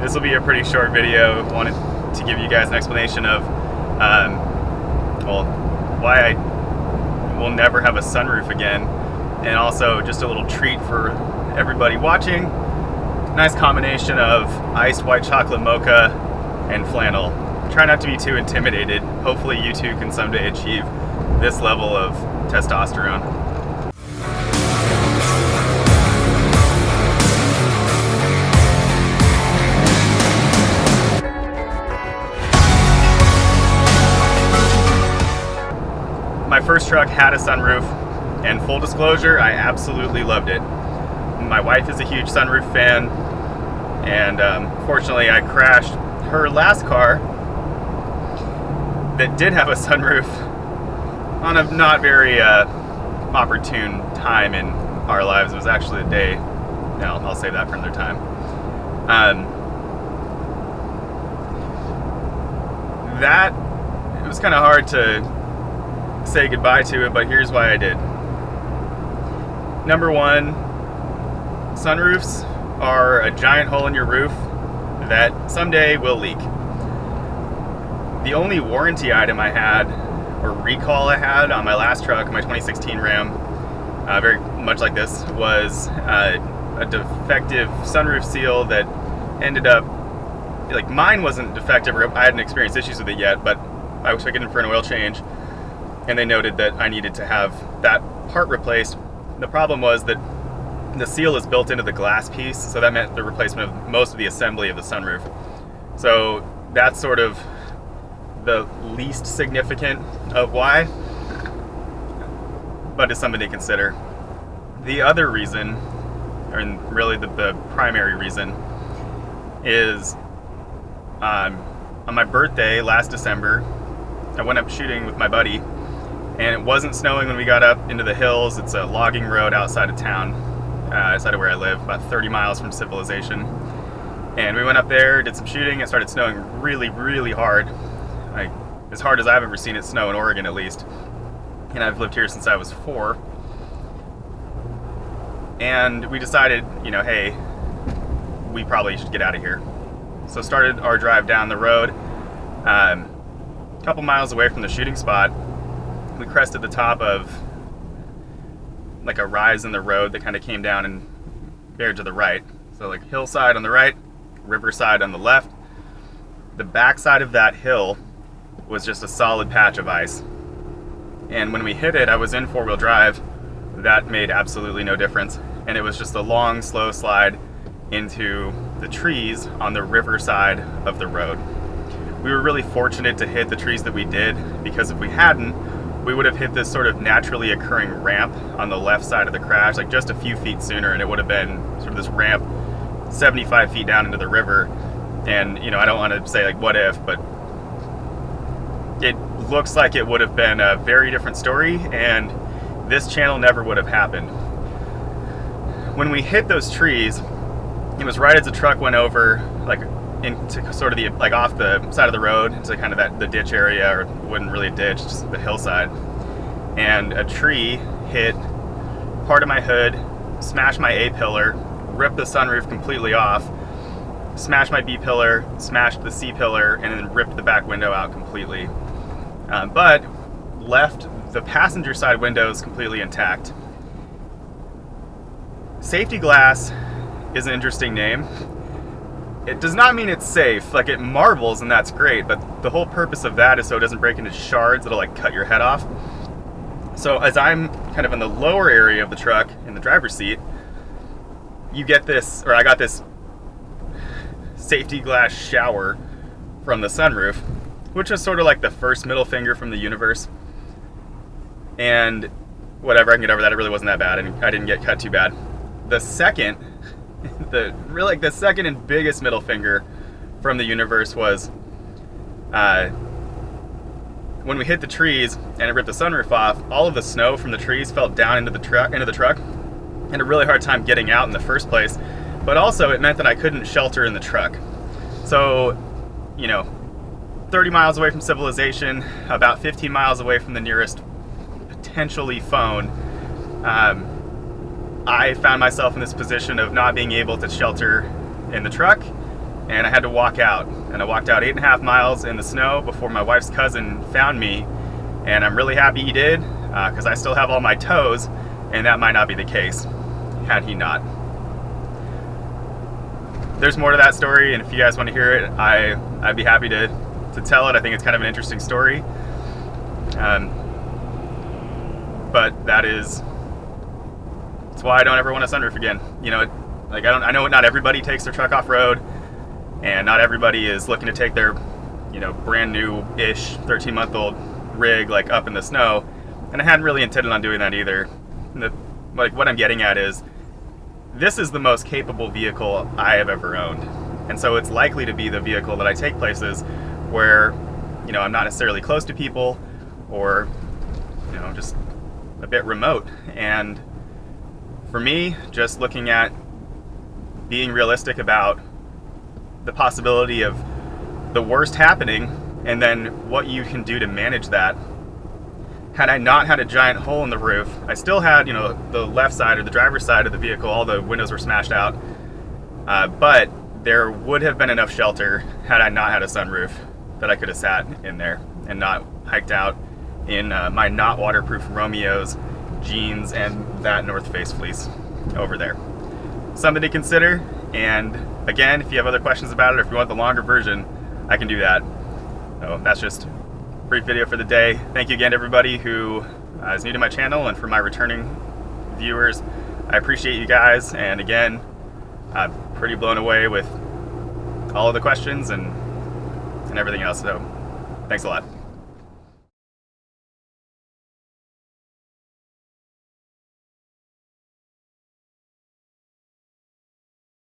This will be a pretty short video. I wanted to give you guys an explanation of, well, why I will never have a sunroof again, and also just a little treat for everybody watching. Nice combination of iced white chocolate mocha and flannel. Try not to be too intimidated. Hopefully you too can someday achieve this level of testosterone. My first truck had a sunroof, and full disclosure, I absolutely loved it. My wife is a huge sunroof fan, and fortunately I crashed her last car that did have a sunroof on a not very opportune time in our lives. It was actually a day, no, I'll save that for another time. It was kind of hard to say goodbye to it, but here's why I did. Number one, sunroofs are a giant hole in your roof that someday will leak. The only warranty item I had, or recall I had on my last truck, my 2016 Ram, very much like this, was a defective sunroof seal that ended up, like, mine wasn't defective, or I hadn't experienced issues with it yet, but I took it in for an oil change, and they noted that I needed to have that part replaced. The problem was that the seal is built into the glass piece, so that meant the replacement of most of the assembly of the sunroof. So that's sort of the least significant of why, but it's something to consider. The other reason, or really the primary reason, is on my birthday last December, I went up shooting with my buddy, and it wasn't snowing when we got up into the hills. It's a logging road outside of town, outside of where I live, about 30 miles from civilization. And we went up there, did some shooting. It started snowing really, really hard. Like, as hard as I've ever seen it snow in Oregon, at least. And I've lived here since I was 4. And we decided, hey, we probably should get out of here. So started our drive down the road. A couple miles away from the shooting spot, we crested the top of like a rise in the road that kind of came down and bared to the right. So like hillside on the right, riverside on the left. The backside of that hill was just a solid patch of ice. And when we hit it, I was in 4-wheel drive. That made absolutely no difference. And it was just a long, slow slide into the trees on the riverside of the road. We were really fortunate to hit the trees that we did, because if we hadn't, we would have hit this sort of naturally occurring ramp on the left side of the crash, like just a few feet sooner, and it would have been sort of this ramp 75 feet down into the river. And, I don't want to say like what if, but it looks like it would have been a very different story, and this channel never would have happened. When we hit those trees, it was right as the truck went over, like into sort of the, like off the side of the road into kind of the ditch area, or it wasn't really a ditch, just the hillside. And a tree hit part of my hood, smashed my A pillar, ripped the sunroof completely off, smashed my B pillar, smashed the C pillar, and then ripped the back window out completely. But left the passenger side windows completely intact. Safety glass is an interesting name. It does not mean it's safe. Like, it marbles, and that's great, but the whole purpose of that is so it doesn't break into shards that'll like cut your head off. So as I'm kind of in the lower area of the truck in the driver's seat, I got this safety glass shower from the sunroof, which is sort of like the first middle finger from the universe. And whatever, I can get over that. It really wasn't that bad, and I didn't get cut too bad. The second and biggest middle finger from the universe was when we hit the trees and it ripped the sunroof off. All of the snow from the trees fell down into the truck, and a really hard time getting out in the first place. But also it meant that I couldn't shelter in the truck. So, 30 miles away from civilization, about 15 miles away from the nearest potentially phone, I found myself in this position of not being able to shelter in the truck and I had to walk out. And I walked out 8.5 miles in the snow before my wife's cousin found me, and I'm really happy he did, because I still have all my toes, and that might not be the case had he not. There's more to that story, and if you guys want to hear it, I'd be happy to tell it. I think it's kind of an interesting story. But that's why I don't ever want a sunroof again. You know, like I know not everybody takes their truck off road, and not everybody is looking to take their, you know, brand new-ish 13-month-old rig like up in the snow, and I hadn't really intended on doing that either. Like what I'm getting at is, this is the most capable vehicle I have ever owned, and so it's likely to be the vehicle that I take places where, you know, I'm not necessarily close to people, or, you know, just a bit remote. And for me, just looking at being realistic about the possibility of the worst happening, and then what you can do to manage that. Had I not had a giant hole in the roof, I still had, you know, the left side or the driver's side of the vehicle, all the windows were smashed out, but there would have been enough shelter had I not had a sunroof that I could have sat in there and not hiked out in my not waterproof Romeos, jeans, and that North Face fleece over there. Something to consider, and again, if you have other questions about it, or if you want the longer version, I can do that. So that's just a brief video for the day. Thank you again to everybody who is new to my channel, and for my returning viewers, I appreciate you guys. And again, I'm pretty blown away with all of the questions and everything else. So thanks a lot.